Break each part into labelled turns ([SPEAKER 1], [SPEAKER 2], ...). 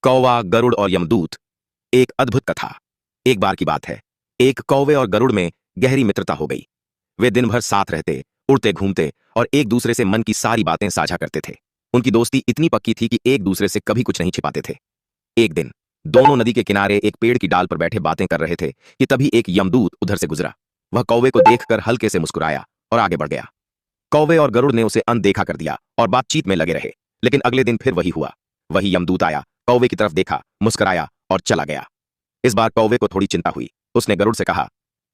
[SPEAKER 1] कौवा, गरुड़ और यमदूत। एक अद्भुत कथा। एक बार की बात है, एक कौवे और गरुड़ में गहरी मित्रता हो गई। वे दिन भर साथ रहते, उड़ते घूमते और एक दूसरे से मन की सारी बातें साझा करते थे। उनकी दोस्ती इतनी पक्की थी कि एक दूसरे से कभी कुछ नहीं छिपाते थे। एक दिन दोनों नदी के किनारे एक पेड़ की डाल पर बैठे बातें कर रहे थे कि तभी एक यमदूत उधर से गुजरा। वह कौवे को देखकर हल्के से मुस्कुराया और आगे बढ़ गया। कौवे और गरुड़ ने उसे अनदेखा कर दिया और बातचीत में लगे रहे। लेकिन अगले दिन फिर वही हुआ। वही यमदूत आया, कौवे की तरफ देखा, मुस्कुराया और चला गया। इस बार कौवे को थोड़ी चिंता हुई। उसने गरुड़ से कहा,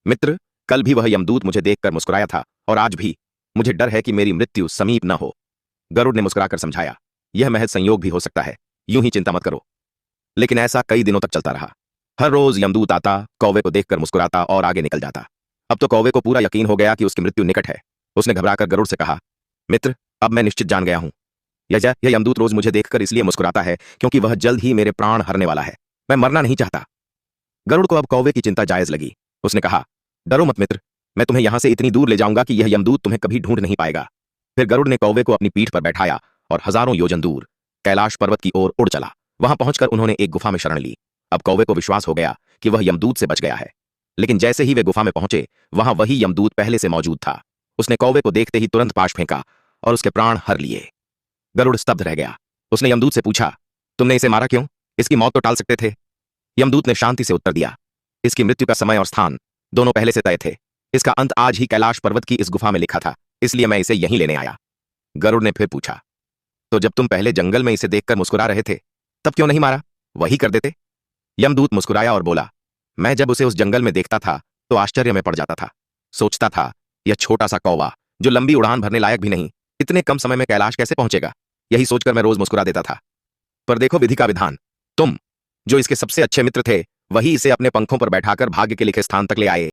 [SPEAKER 1] मित्र, कल भी वह यमदूत मुझे देखकर मुस्कुराया था और आज भी। मुझे डर है कि मेरी मृत्यु समीप न हो। गरुड़ ने मुस्कुराकर समझाया, यह महज संयोग भी हो सकता है, यूं ही चिंता मत करो। लेकिन ऐसा कई दिनों तक चलता रहा। हर रोज यमदूत आता, कौवे को देखकर मुस्कुराता और आगे निकल जाता। अब तो कौवे को पूरा यकीन हो गया कि उसकी मृत्यु निकट है। उसने घबराकर गरुड़ से कहा, मित्र, अब मैं निश्चित जान गया हूं। यह यमदूत रोज मुझे देखकर इसलिए मुस्कुराता है क्योंकि वह जल्द ही मेरे प्राण हरने वाला है। मैं मरना नहीं चाहता। गरुड़ को अब कौवे की चिंता जायज लगी। उसने कहा, डरो मत मित्र, मैं तुम्हें यहां से इतनी दूर ले जाऊंगा कि यह यमदूत तुम्हें कभी ढूंढ नहीं पाएगा। फिर गरुड़ ने कौवे को अपनी पीठ पर बैठाया और हजारों योजन दूर कैलाश पर्वत की ओर उड़ चला। वहां पहुंचकर उन्होंने एक गुफा में शरण ली। अब कौवे को विश्वास हो गया कि वह यमदूत से बच गया है। लेकिन जैसे ही वे गुफा में पहुंचे, वहां वही यमदूत पहले से मौजूद था। उसने कौवे को देखते ही तुरंत पाश फेंका और उसके प्राण हर लिए। गरुड़ स्तब्ध रह गया। उसने यमदूत से पूछा, तुमने इसे मारा क्यों? इसकी मौत तो टाल सकते थे। यमदूत ने शांति से उत्तर दिया, इसकी मृत्यु का समय और स्थान दोनों पहले से तय थे। इसका अंत आज ही कैलाश पर्वत की इस गुफा में लिखा था, इसलिए मैं इसे यहीं लेने आया। गरुड़ ने फिर पूछा, तो जब तुम पहले जंगल में इसे देखकर मुस्कुरा रहे थे, तब क्यों नहीं मारा? वही कर देते। यमदूत मुस्कुराया और बोला, मैं जब उसे उस जंगल में देखता था तो आश्चर्य में पड़ जाता था। सोचता था, यह छोटा सा कौवा जो लंबी उड़ान भरने लायक भी नहीं, इतने कम समय में कैलाश कैसे पहुंचेगा? यही सोचकर मैं रोज मुस्कुरा देता था। पर देखो विधि का विधान, तुम जो इसके सबसे अच्छे मित्र थे, वही इसे अपने पंखों पर बैठाकर भाग्य के लिखे स्थान तक ले आए।